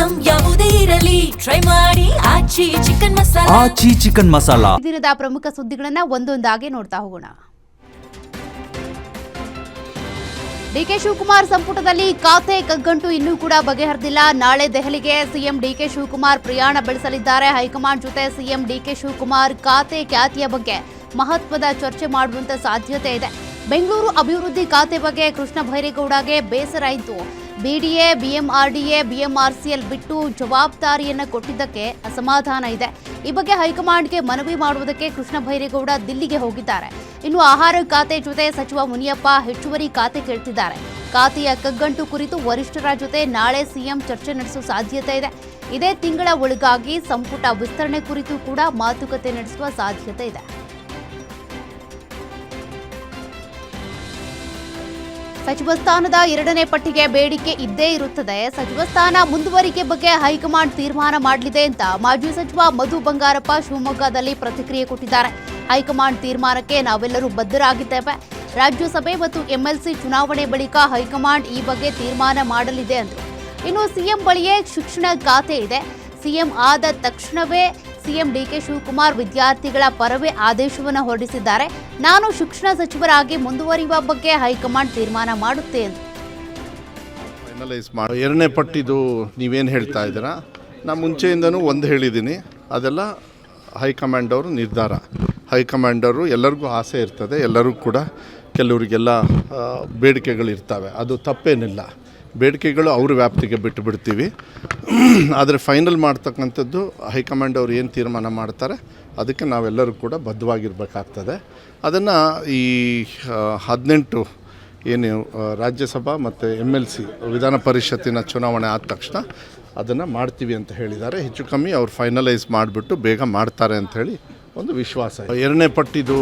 Item ಯಾವುದೇ ಇರಲಿ try ಮಾಡಿ ಆಚಿ ಚಿಕನ್ ಮಸಾಲಾ. ಆಚಿ ಚಿಕನ್ ಮಸಾಲಾ. ದಿನದ ಪ್ರಮುಖ ಸುದ್ದಿಗಳನ್ನ ಒಂದೊಂದಾಗಿ ನೋಡ್ತಾ ಹೋಗೋಣ. ಡಿಕೆ ಶಿವಕುಮಾರ್ ಸಂಪುಟದಲ್ಲಿ ಖಾತೆ ಕಗ್ಗಂಟು ಇನ್ನೂ ಕೂಡ ಬಗೆಹರಿದಿಲ್ಲ. ನಾಳೆ ದೆಹಲಿಗೆ ಸಿಎಂ ಡಿಕೆ ಶಿವಕುಮಾರ್ ಪ್ರಯಾಣ ಬೆಳೆಸಲಿದ್ದಾರೆ. ಹೈಕಮಾಂಡ್ ಜೊತೆ ಸಿಎಂ ಡಿಕೆ ಶಿವಕುಮಾರ್ ಖಾತೆ ಖ್ಯಾತಿಯ ಬಗ್ಗೆ ಮಹತ್ವದ ಚರ್ಚೆ ಮಾಡುವಂತ ಸಾಧ್ಯತೆ ಇದೆ. ಬೆಂಗಳೂರು ಅಭಿವೃದ್ಧಿ ಖಾತೆ ಬಗ್ಗೆ ಕೃಷ್ಣ ಬೈರೇಗೌಡಗೆ ಬೇಸರ ಇದ್ದು ಬಿಡಿಎ, ಬಿಎಂಆರ್ಡಿಎ, ಬಿಎಂಆರ್ಸಿಎಲ್ ಬಿಟ್ಟು ಜವಾಬ್ದಾರಿಯನ್ನು ಕೊಟ್ಟಿದ್ದಕ್ಕೆ ಅಸಮಾಧಾನ ಇದೆ. ಈ ಬಗ್ಗೆ ಹೈಕಮಾಂಡ್ಗೆ ಮನವಿ ಮಾಡುವುದಕ್ಕೆ ಕೃಷ್ಣ ಬೈರೇಗೌಡ ದಿಲ್ಲಿಗೆ ಹೋಗಿದ್ದಾರೆ. ಇನ್ನು ಆಹಾರ ಖಾತೆ ಜೊತೆ ಸಚಿವ ಮುನಿಯಪ್ಪ ಹೆಚ್ಚುವರಿ ಖಾತೆ ಕೇಳ್ತಿದ್ದಾರೆ. ಖಾತೆಯ ಕಗ್ಗಂಟು ಕುರಿತು ವರಿಷ್ಠರ ಜೊತೆ ನಾಳೆ ಸಿಎಂ ಚರ್ಚೆ ನಡೆಸುವ ಸಾಧ್ಯತೆ ಇದೆ. ಇದೇ ತಿಂಗಳ ಒಳಗಾಗಿ ಸಂಪುಟ ವಿಸ್ತರಣೆ ಕುರಿತು ಕೂಡ ಮಾತುಕತೆ ನಡೆಸುವ ಸಾಧ್ಯತೆ ಇದೆ. ಸಚಿವ ಸ್ಥಾನದ 2ನೇ ಪಟ್ಟಿಗೆ ಬೇಡಿಕೆ ಇದ್ದೇ ಇರುತ್ತದೆ. ಸಚಿವ ಸ್ಥಾನ ಮುಂದುವರಿಕೆ ಬಗ್ಗೆ ಹೈಕಮಾಂಡ್ ತೀರ್ಮಾನ ಮಾಡಲಿದೆ ಅಂತ ಮಾಜಿ ಸಚಿವ ಮಧು ಬಂಗಾರಪ್ಪ ಶಿವಮೊಗ್ಗದಲ್ಲಿ ಪ್ರತಿಕ್ರಿಯೆ ಕೊಟ್ಟಿದ್ದಾರೆ. ಹೈಕಮಾಂಡ್ ತೀರ್ಮಾನಕ್ಕೆ ನಾವೆಲ್ಲರೂ ಬದ್ಧರಾಗಿದ್ದೇವೆ. ರಾಜ್ಯಸಭೆ ಮತ್ತು ಎಂಎಲ್ಸಿ ಚುನಾವಣೆ ಬಳಿಕ ಹೈಕಮಾಂಡ್ ಈ ಬಗ್ಗೆ ತೀರ್ಮಾನ ಮಾಡಲಿದೆ ಎಂದರು. ಇನ್ನು ಸಿಎಂ ಬಳಿಯೇ ಶಿಕ್ಷಣ ಖಾತೆ ಇದೆ. ಸಿಎಂ ಆದ ತಕ್ಷಣವೇ ಸಿಎಂ ಡಿಕೆ ಶಿವಕುಮಾರ್ ವಿದ್ಯಾರ್ಥಿಗಳ ಪರವೇ ಆದೇಶವನ್ನು ಹೊರಡಿಸಿದ್ದಾರೆ. ನಾನು ಶಿಕ್ಷಣ ಸಚಿವರಾಗಿ ಮುಂದುವರಿಯುವ ಬಗ್ಗೆ ಹೈಕಮಾಂಡ್ ತೀರ್ಮಾನ ಮಾಡುತ್ತೆ ಎಂದು. ಫೈನಲೈಸ್ ಮಾಡಿ 2ನೇ ಪಟ್ಟಿದು ನೀವೇನು ಹೇಳ್ತಾ ಇದ್ದೀರಾ, ನಾನು ಮುಂಚೆಯಿಂದನೂ ಒಂದು ಹೇಳಿದ್ದೀನಿ, ಅದೆಲ್ಲ ಹೈಕಮಾಂಡ್ ಅವರು ನಿರ್ಧಾರ. ಹೈಕಮಾಂಡ್ ಅವರು ಎಲ್ಲರಿಗೂ ಆಸೆ ಇರ್ತದೆ, ಎಲ್ಲರೂ ಕೂಡ ಕೆಲವರಿಗೆಲ್ಲ ಬೇಡಿಕೆಗಳಿರ್ತವೆ, ಅದು ತಪ್ಪೇನಿಲ್ಲ. ಬೇಡಿಕೆಗಳು ಅವ್ರ ವ್ಯಾಪ್ತಿಗೆ ಬಿಟ್ಟು ಬಿಡ್ತೀವಿ. ಆದರೆ ಫೈನಲ್ ಮಾಡ್ತಕ್ಕಂಥದ್ದು ಹೈಕಮಾಂಡ್ ಅವರು ಏನು ತೀರ್ಮಾನ ಮಾಡ್ತಾರೆ ಅದಕ್ಕೆ ನಾವೆಲ್ಲರೂ ಕೂಡ ಬದ್ಧವಾಗಿರಬೇಕಾಗ್ತದೆ. ಅದನ್ನು ಈ 18 ಏನು ರಾಜ್ಯಸಭಾ ಮತ್ತು MLC ವಿಧಾನ ಪರಿಷತ್ತಿನ ಚುನಾವಣೆ ಆದ ತಕ್ಷಣ ಅದನ್ನು ಮಾಡ್ತೀವಿ ಅಂತ ಹೇಳಿದ್ದಾರೆ. ಹೆಚ್ಚು ಕಮ್ಮಿ ಅವ್ರು ಫೈನಲೈಸ್ ಮಾಡಿಬಿಟ್ಟು ಬೇಗ ಮಾಡ್ತಾರೆ ಅಂಥೇಳಿ ಒಂದು ವಿಶ್ವಾಸ. 2ನೇ ಪಟ್ಟಿದು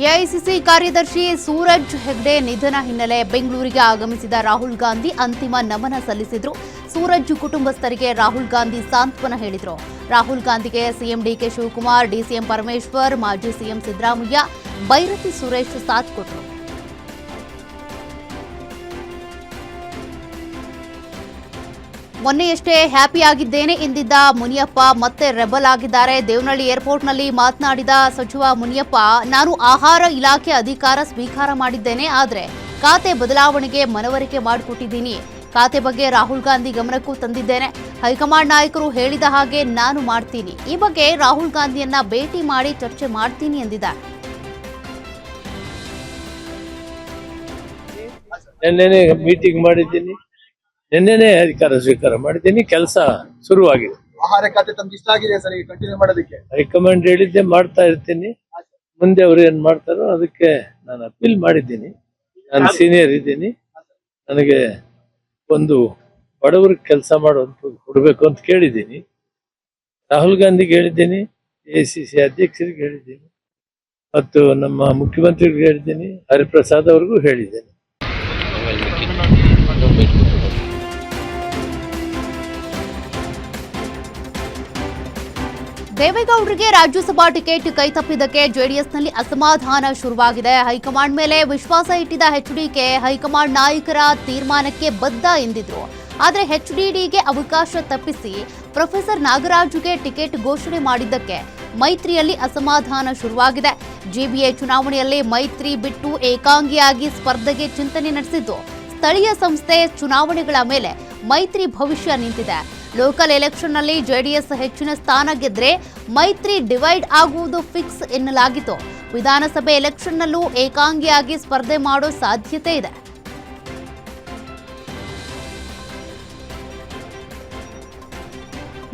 ಎಐಸಿಸಿ ಕಾರ್ಯದರ್ಶಿ ಸೂರಜ್ ಹೆಗ್ಡೆ ನಿಧನ ಹಿನ್ನೆಲೆ ಬೆಂಗಳೂರಿಗೆ ಆಗಮಿಸಿದ ರಾಹುಲ್ ಗಾಂಧಿ ಅಂತಿಮ ನಮನ ಸಲ್ಲಿಸಿದ್ರು. ಸೂರಜ್ ಕುಟುಂಬಸ್ಥರಿಗೆ ರಾಹುಲ್ ಗಾಂಧಿ ಸಾಂತ್ವನ ಹೇಳಿದರು. ರಾಹುಲ್ ಗಾಂಧಿಗೆ CM DK Shivakumar, DCM Parameshwar, ಮಾಜಿ ಸಿಎಂ ಸಿದ್ದರಾಮಯ್ಯ, ಬೈರತಿ ಸುರೇಶ್ ಸಾಥ್ ಕೊಟ್ಟರು. ಮೊನ್ನೆಯಷ್ಟೇ ಹ್ಯಾಪಿ ಆಗಿದ್ದೇನೆ ಎಂದಿದ್ದ ಮುನಿಯಪ್ಪ ಮತ್ತೆ ರೆಬಲ್ ಆಗಿದ್ದಾರೆ. ದೇವನಹಳ್ಳಿ ಏರ್ಪೋರ್ಟ್ನಲ್ಲಿ ಮಾತನಾಡಿದ ಸಚಿವ ಮುನಿಯಪ್ಪ, ನಾನು ಆಹಾರ ಇಲಾಖೆ ಅಧಿಕಾರ ಸ್ವೀಕಾರ ಮಾಡಿದ್ದೇನೆ, ಆದರೆ ಖಾತೆ ಬದಲಾವಣೆಗೆ ಮನವರಿಕೆ ಮಾಡಿಕೊಟ್ಟಿದ್ದೀನಿ. ಖಾತೆ ಬಗ್ಗೆ ರಾಹುಲ್ ಗಾಂಧಿ ಗಮನಕ್ಕೂ ತಂದಿದ್ದೇನೆ. ಹೈಕಮಾಂಡ್ ನಾಯಕರು ಹೇಳಿದ ಹಾಗೆ ನಾನು ಮಾಡ್ತೀನಿ. ಈ ಬಗ್ಗೆ ರಾಹುಲ್ ಗಾಂಧಿಯನ್ನ ಭೇಟಿ ಮಾಡಿ ಚರ್ಚೆ ಮಾಡ್ತೀನಿ ಎಂದಿದ್ದಾರೆ. ಮೀಟಿಂಗ್ ಮಾಡಿದ್ದೀನಿ, ನಿನ್ನೆನೇ ಅಧಿಕಾರ ಸ್ವೀಕಾರ ಮಾಡಿದ್ದೀನಿ. ಕೆಲಸ ಶುರುವಾಗಿದೆ. ಆಹಾರ ಖಾತೆ ತಮ್ಗೆ ಇಷ್ಟ ಆಗಿದೆ ಸರ್, ಈಗ ಕಂಟಿನ್ಯೂ ಮಾಡೋದಕ್ಕೆ ಹೈಕಮಾಂಡ್ ಹೇಳಿದ್ದೆ ಮಾಡ್ತಾ ಇರ್ತೀನಿ. ಮುಂದೆ ಅವರು ಏನ್ ಮಾಡ್ತಾರೋ ಅದಕ್ಕೆ ನಾನು ಅಪೀಲ್ ಮಾಡಿದ್ದೀನಿ. ನಾನು ಸೀನಿಯರ್ ಇದ್ದೀನಿ, ನನಗೆ ಒಂದು ಬಡವರಿಗೆ ಕೆಲಸ ಮಾಡುವಂತ ಕೊಡಬೇಕು ಅಂತ ಕೇಳಿದ್ದೀನಿ. ರಾಹುಲ್ ಗಾಂಧಿಗೆ ಹೇಳಿದ್ದೀನಿ, AICC ಅಧ್ಯಕ್ಷರಿಗೆ ಹೇಳಿದ್ದೀನಿ, ಮತ್ತು ನಮ್ಮ ಮುಖ್ಯಮಂತ್ರಿಗಳಿಗೆ ಹೇಳಿದ್ದೀನಿ, ಹರಿಪ್ರಸಾದ್ ಅವ್ರಿಗೂ ಹೇಳಿದ್ದೀನಿ. ದೇವೇಗೌಡರಿಗೆ ರಾಜ್ಯಸಭಾ ಟಿಕೆಟ್ ಕೈತಪ್ಪಿದ್ದಕ್ಕೆ ಜೆಡಿಎಸ್ನಲ್ಲಿ ಅಸಮಾಧಾನ ಶುರುವಾಗಿದೆ. ಹೈಕಮಾಂಡ್ ಮೇಲೆ ವಿಶ್ವಾಸ ಇಟ್ಟಿದ್ದ HDK ಹೈಕಮಾಂಡ್ ನಾಯಕರ ತೀರ್ಮಾನಕ್ಕೆ ಬದ್ಧ ಎಂದಿದ್ರು. ಆದರೆ HDDಗೆ ಅವಕಾಶ ತಪ್ಪಿಸಿ ಪ್ರೊಫೆಸರ್ ನಾಗರಾಜುಗೆ ಟಿಕೆಟ್ ಘೋಷಣೆ ಮಾಡಿದ್ದಕ್ಕೆ ಮೈತ್ರಿಯಲ್ಲಿ ಅಸಮಾಧಾನ ಶುರುವಾಗಿದೆ. GBA ಚುನಾವಣೆಯಲ್ಲಿ ಮೈತ್ರಿ ಬಿಟ್ಟು ಏಕಾಂಗಿಯಾಗಿ ಸ್ಪರ್ಧೆಗೆ ಚಿಂತನೆ ನಡೆಸಿದ್ದು ಸ್ಥಳೀಯ ಸಂಸ್ಥೆ ಚುನಾವಣೆಗಳ ಮೇಲೆ ಮೈತ್ರಿ ಭವಿಷ್ಯ ನಿಂತಿದೆ. ಲೋಕಲ್ ಎಲೆಕ್ಷನ್ನಲ್ಲಿ ಜೆಡಿಎಸ್ ಹೆಚ್ಚಿನ ಸ್ಥಾನ ಗೆದ್ರೆ ಮೈತ್ರಿ ಡಿವೈಡ್ ಆಗುವುದು ಫಿಕ್ಸ್ ಎನ್ನಲಾಗಿತ್ತು. ವಿಧಾನಸಭೆ ಎಲೆಕ್ಷನ್ನಲ್ಲೂ ಏಕಾಂಗಿಯಾಗಿ ಸ್ಪರ್ಧೆ ಮಾಡೋ ಸಾಧ್ಯತೆ ಇದೆ.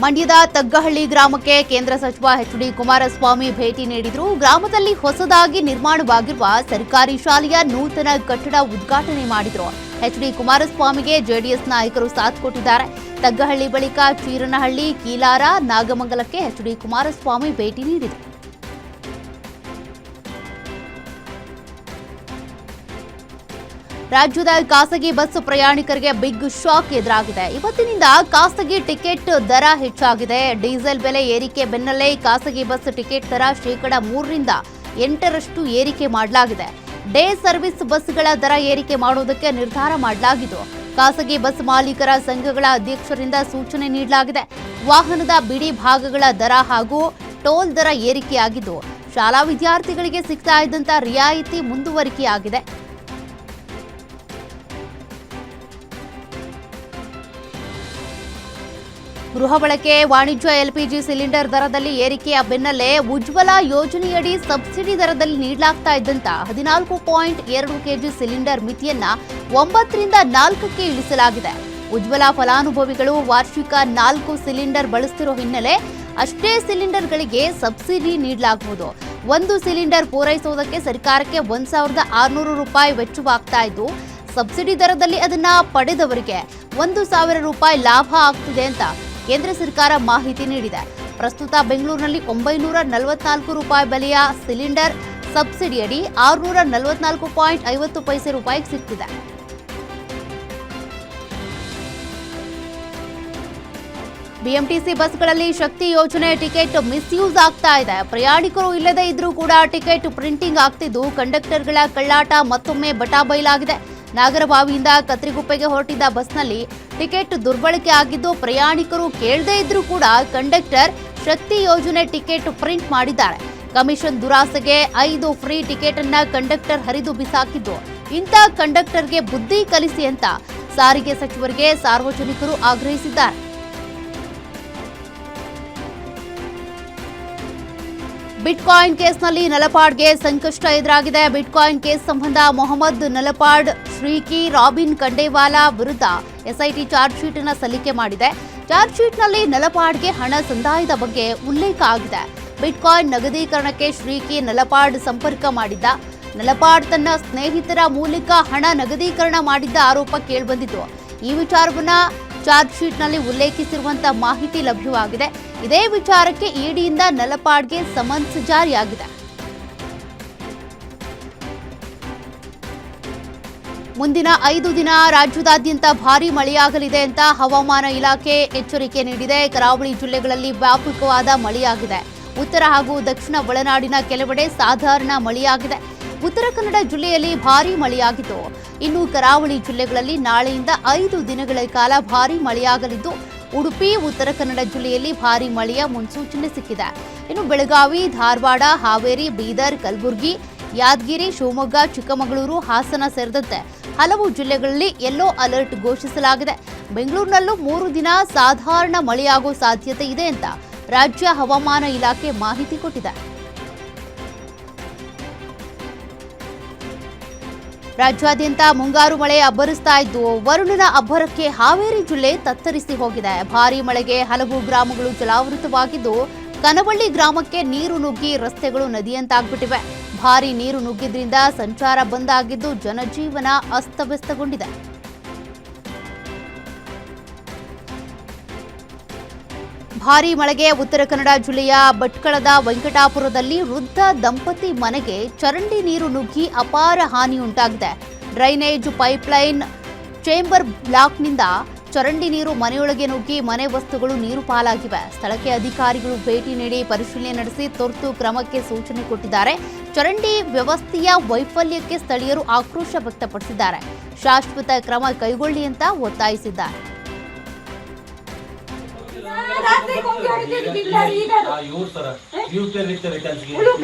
ಮಂಡ್ಯದ ತಗ್ಗಹಳ್ಳಿ ಗ್ರಾಮಕ್ಕೆ ಕೇಂದ್ರ ಸಚಿವ HD ಕುಮಾರಸ್ವಾಮಿ ಭೇಟಿ ನೀಡಿದ್ರು. ಗ್ರಾಮದಲ್ಲಿ ಹೊಸದಾಗಿ ನಿರ್ಮಾಣವಾಗಿರುವ ಸರ್ಕಾರಿ ಶಾಲೆಯ ನೂತನ ಕಟ್ಟಡ ಉದ್ಘಾಟನೆ ಮಾಡಿದ್ರು. HD ಕುಮಾರಸ್ವಾಮಿಗೆ ಜೆಡಿಎಸ್ ನಾಯಕರು ಸಾಥ್ ಕೊಟ್ಟಿದ್ದಾರೆ. ತಗ್ಗಹಳ್ಳಿ ಬಳಿಕ ಚೀರನಹಳ್ಳಿ, ಕೀಲಾರ, ನಾಗಮಂಗಲಕ್ಕೆ HD ಕುಮಾರಸ್ವಾಮಿ ಭೇಟಿ ನೀಡಿದರು. ರಾಜ್ಯದ ಖಾಸಗಿ ಬಸ್ ಪ್ರಯಾಣಿಕರಿಗೆ ಬಿಗ್ ಶಾಕ್ ಎದುರಾಗಿದೆ. ಇವತ್ತಿನಿಂದ ಖಾಸಗಿ ಟಿಕೆಟ್ ದರ ಹೆಚ್ಚಾಗಿದೆ. ಡೀಸೆಲ್ ಬೆಲೆ ಏರಿಕೆ ಬೆನ್ನಲ್ಲೇ ಖಾಸಗಿ ಬಸ್ ಟಿಕೆಟ್ ದರ 3% ರಿಂದ 8% ಏರಿಕೆ ಮಾಡಲಾಗಿದೆ. ಡೇ ಸರ್ವಿಸ್ ಬಸ್ಗಳ ದರ ಏರಿಕೆ ಮಾಡುವುದಕ್ಕೆ ನಿರ್ಧಾರ ಮಾಡಲಾಗಿದ್ದು ಖಾಸಗಿ ಬಸ್ ಮಾಲೀಕರ ಸಂಘಗಳ ಅಧ್ಯಕ್ಷರಿಂದ ಸೂಚನೆ ನೀಡಲಾಗಿದೆ. ವಾಹನದ ಬಿಡಿ ಭಾಗಗಳ ದರ ಹಾಗೂ ಟೋಲ್ ದರ ಏರಿಕೆಯಾಗಿದ್ದು ಶಾಲಾ ವಿದ್ಯಾರ್ಥಿಗಳಿಗೆ ಸಿಗ್ತಾ ಇದ್ದಂತ ರಿಯಾಯಿತಿ ಮುಂದುವರಿಕೆಯಾಗಿದೆ. ಗೃಹ ಬಳಕೆ ವಾಣಿಜ್ಯ ಎಲ್ಪಿಜಿ ಸಿಲಿಂಡರ್ ದರದಲ್ಲಿ ಏರಿಕೆಯ ಬೆನ್ನಲ್ಲೇ ಉಜ್ವಲ ಯೋಜನೆಯಡಿ ಸಬ್ಸಿಡಿ ದರದಲ್ಲಿ ನೀಡಲಾಗ್ತಾ ಇದ್ದಂತ 14.2 ಕೆಜಿ ಸಿಲಿಂಡರ್ ಮಿತಿಯನ್ನ 9ರಿಂದ 4ಕ್ಕೆ ಇಳಿಸಲಾಗಿದೆ. ಉಜ್ವಲ ಫಲಾನುಭವಿಗಳು ವಾರ್ಷಿಕ 4 ಸಿಲಿಂಡರ್ ಬಳಸ್ತಿರೋ ಹಿನ್ನೆಲೆ ಅಷ್ಟೇ ಸಿಲಿಂಡರ್ಗಳಿಗೆ ಸಬ್ಸಿಡಿ ನೀಡಲಾಗುವುದು. ಒಂದು ಸಿಲಿಂಡರ್ ಪೂರೈಸುವುದಕ್ಕೆ ಸರ್ಕಾರಕ್ಕೆ 1,600 ರೂಪಾಯಿ ವೆಚ್ಚವಾಗ್ತಾ ಇದ್ದು ಸಬ್ಸಿಡಿ ದರದಲ್ಲಿ ಅದನ್ನ ಪಡೆದವರಿಗೆ 1,000 ರೂಪಾಯಿ ಲಾಭ ಆಗ್ತಿದೆ ಅಂತ ಕೇಂದ್ರ ಸರ್ಕಾರ ಮಾಹಿತಿ ನೀಡಿದೆ. ಪ್ರಸ್ತುತ ಬೆಂಗಳೂರಿನಲ್ಲಿ 944 ರೂಪಾಯಿ ಬೆಲೆಯ ಸಿಲಿಂಡರ್ ಸಬ್ಸಿಡಿಯಡಿ 644.50 ರೂಪಾಯಿಗೆ ಸಿಗ್ತಿದೆ. ಬಿಎಂಟಿಸಿ ಬಸ್ಗಳಲ್ಲಿ ಶಕ್ತಿ ಯೋಜನೆ ಟಿಕೆಟ್ ಮಿಸ್ಯೂಸ್ ಆಗ್ತಾ ಇದೆ. ಪ್ರಯಾಣಿಕರು ಇಲ್ಲದೇ ಇದ್ರೂ ಕೂಡ ಟಿಕೆಟ್ ಪ್ರಿಂಟಿಂಗ್ ಆಗ್ತಿದ್ದು ಕಂಡಕ್ಟರ್ಗಳ ಕಳ್ಳಾಟ ಮತ್ತೊಮ್ಮೆ ಬಟಾಬೈಲಾಗಿದೆ. ನಾಗರಬಾವಿಯಿಂದ ಕತ್ರಿಗುಪ್ಪೆಗೆ ಹೊರಟಿದ್ದ ಬಸ್ನಲ್ಲಿ ಟಿಕೆಟ್ ದುರ್ಬಳಕೆ ಆಗಿದ್ದು ಪ್ರಯಾಣಿಕರು ಕೇಳದೇ ಇದ್ರೂ ಕೂಡ ಕಂಡಕ್ಟರ್ ಶಕ್ತಿ ಯೋಜನೆ ಟಿಕೆಟ್ ಪ್ರಿಂಟ್ ಮಾಡಿದ್ದಾರೆ. ಕಮಿಷನ್ ದುರಾಸೆಗೆ 5 ಫ್ರೀ ಟಿಕೆಟ್ ಅನ್ನ ಕಂಡಕ್ಟರ್ ಹರಿದು ಬಿಸಾಕಿದ್ದು ಇಂಥ ಕಂಡಕ್ಟರ್ಗೆ ಬುದ್ಧಿ ಕಲಿಸಿ ಅಂತ ಸಾರಿಗೆ ಸಚಿವರಿಗೆ ಸಾರ್ವಜನಿಕರು ಆಗ್ರಹಿಸಿದ್ದಾರೆ. ಬಿಟ್ಕಾಯಿನ್ ಕೇಸ್ನಲ್ಲಿ ನಲಪಾಡ್ಗೆ ಸಂಕಷ್ಟ ಎದುರಾಗಿದೆ. ಬಿಟ್ಕಾಯಿನ್ ಕೇಸ್ ಸಂಬಂಧ ಮೊಹಮ್ಮದ್ ನಲಪಾಡ್, ಶ್ರೀಕಿ, ರಾಬಿನ್ ಖಂಡೇವಾಲಾ ವಿರುದ್ಧ ಎಸ್ಐಟಿ ಚಾರ್ಜ್ ಶೀಟ್ ಅನ್ನು ಸಲ್ಲಿಕೆ ಮಾಡಿದೆ. ಚಾರ್ಜ್ ಶೀಟ್ನಲ್ಲಿ ನಲಪಾಡ್ಗೆ ಹಣ ಸಂದಾಯದ ಬಗ್ಗೆ ಉಲ್ಲೇಖ ಆಗಿದೆ. ಬಿಟ್ಕಾಯಿನ್ ನಗದೀಕರಣಕ್ಕೆ ಶ್ರೀಕಿ ನಲಪಾಡ್ ಸಂಪರ್ಕ ಮಾಡಿದ್ದ. ನಲಪಾಡ್ ತನ್ನ ಸ್ನೇಹಿತರ ಮೂಲಕ ಹಣ ನಗದೀಕರಣ ಮಾಡಿದ್ದ ಆರೋಪ ಕೇಳಿಬಂದಿತ್ತು. ಈ ವಿಚಾರವನ್ನ ಚಾರ್ಜ್ ಶೀಟ್ನಲ್ಲಿ ಉಲ್ಲೇಖಿಸಿರುವಂತಹ ಮಾಹಿತಿ ಲಭ್ಯವಾಗಿದೆ. ಇದೇ ವಿಚಾರಕ್ಕೆ ಇಡಿಯಿಂದ ನಲಪಾಡ್ಗೆ ಸಮನ್ಸ್ ಜಾರಿಯಾಗಿದೆ. ಮುಂದಿನ 5 ದಿನ ರಾಜ್ಯದಾದ್ಯಂತ ಭಾರೀ ಮಳೆಯಾಗಲಿದೆ ಅಂತ ಹವಾಮಾನ ಇಲಾಖೆ ಎಚ್ಚರಿಕೆ ನೀಡಿದೆ. ಕರಾವಳಿ ಜಿಲ್ಲೆಗಳಲ್ಲಿ ವ್ಯಾಪಕವಾದ ಮಳೆಯಾಗಿದೆ. ಉತ್ತರ ಹಾಗೂ ದಕ್ಷಿಣ ಒಳನಾಡಿನ ಕೆಲವೆಡೆ ಸಾಧಾರಣ ಮಳೆಯಾಗಿದೆ. ಉತ್ತರ ಕನ್ನಡ ಜಿಲ್ಲೆಯಲ್ಲಿ ಭಾರೀ ಮಳೆಯಾಗಿದ್ದು ಇನ್ನು ಕರಾವಳಿ ಜಿಲ್ಲೆಗಳಲ್ಲಿ ನಾಳೆಯಿಂದ 5 ದಿನಗಳ ಕಾಲ ಭಾರೀ ಮಳೆಯಾಗಲಿದ್ದು ಉಡುಪಿ, ಉತ್ತರ ಕನ್ನಡ ಜಿಲ್ಲೆಯಲ್ಲಿ ಭಾರೀ ಮಳೆಯ ಮುನ್ಸೂಚನೆ ಸಿಕ್ಕಿದೆ. ಇನ್ನು ಬೆಳಗಾವಿ, ಧಾರವಾಡ, ಹಾವೇರಿ, ಬೀದರ್, ಕಲಬುರಗಿ, ಯಾದಗಿರಿ, ಶಿವಮೊಗ್ಗ, ಚಿಕ್ಕಮಗಳೂರು, ಹಾಸನ ಸೇರಿದಂತೆ ಹಲವು ಜಿಲ್ಲೆಗಳಲ್ಲಿ ಯೆಲ್ಲೋ ಅಲರ್ಟ್ ಘೋಷಿಸಲಾಗಿದೆ. ಬೆಂಗಳೂರಿನಲ್ಲೂ 3 ದಿನ ಸಾಧಾರಣ ಮಳೆಯಾಗುವ ಸಾಧ್ಯತೆ ಇದೆ ಅಂತ ರಾಜ್ಯ ಹವಾಮಾನ ಇಲಾಖೆ ಮಾಹಿತಿ ಕೊಟ್ಟಿದೆ. ರಾಜ್ಯಾದ್ಯಂತ ಮುಂಗಾರು ಮಳೆ ಅಬ್ಬರಿಸ್ತಾ ಇದ್ದು ವರುಣನ ಅಬ್ಬರಕ್ಕೆ ಹಾವೇರಿ ಜಿಲ್ಲೆ ತತ್ತರಿಸಿ ಹೋಗಿದೆ. ಭಾರೀ ಮಳೆಗೆ ಹಲವು ಗ್ರಾಮಗಳು ಜಲಾವೃತವಾಗಿದ್ದು ಕನವಳ್ಳಿ ಗ್ರಾಮಕ್ಕೆ ನೀರು ನುಗ್ಗಿ ರಸ್ತೆಗಳು ನದಿಯಂತಾಗ್ಬಿಟ್ಟಿವೆ. ಭಾರೀ ನೀರು ನುಗ್ಗಿದ್ರಿಂದ ಸಂಚಾರ ಬಂದ್ ಆಗಿದ್ದು ಜನಜೀವನ ಅಸ್ತವ್ಯಸ್ತಗೊಂಡಿದೆ. ಭಾರೀ ಮಳೆಗೆ ಉತ್ತರ ಕನ್ನಡ ಜಿಲ್ಲೆಯ ಭಟ್ಕಳದ ವೆಂಕಟಾಪುರದಲ್ಲಿ ವೃದ್ಧ ದಂಪತಿ ಮನೆಗೆ ಚರಂಡಿ ನೀರು ನುಗ್ಗಿ ಅಪಾರ ಹಾನಿ ಉಂಟಾಗಿದೆ. ಡ್ರೈನೇಜ್ ಪೈಪ್ಲೈನ್ ಚೇಂಬರ್ ಬ್ಲಾಕ್ನಿಂದ ಚರಂಡಿ ನೀರು ಮನೆಯೊಳಗೆ ನುಗ್ಗಿ ಮನೆ ವಸ್ತುಗಳು ನೀರು ಪಾಲಾಗಿವೆ. ಸ್ಥಳಕ್ಕೆ ಅಧಿಕಾರಿಗಳು ಭೇಟಿ ನೀಡಿ ಪರಿಶೀಲನೆ ನಡೆಸಿ ತುರ್ತು ಕ್ರಮಕ್ಕೆ ಸೂಚನೆ ಕೊಟ್ಟಿದ್ದಾರೆ. ಚರಂಡಿ ವ್ಯವಸ್ಥೆಯ ವೈಫಲ್ಯಕ್ಕೆ ಸ್ಥಳೀಯರು ಆಕ್ರೋಶ ವ್ಯಕ್ತಪಡಿಸಿದ್ದಾರೆ. ಶಾಶ್ವತ ಕ್ರಮ ಕೈಗೊಳ್ಳಿ ಅಂತ ಒತ್ತಾಯಿಸಿದ್ದಾರೆ. ಇವ್ರು ಸರ್ UPR ಇರ್ತಾರೆ ಕೆಲ್ಸಕ್ಕೆ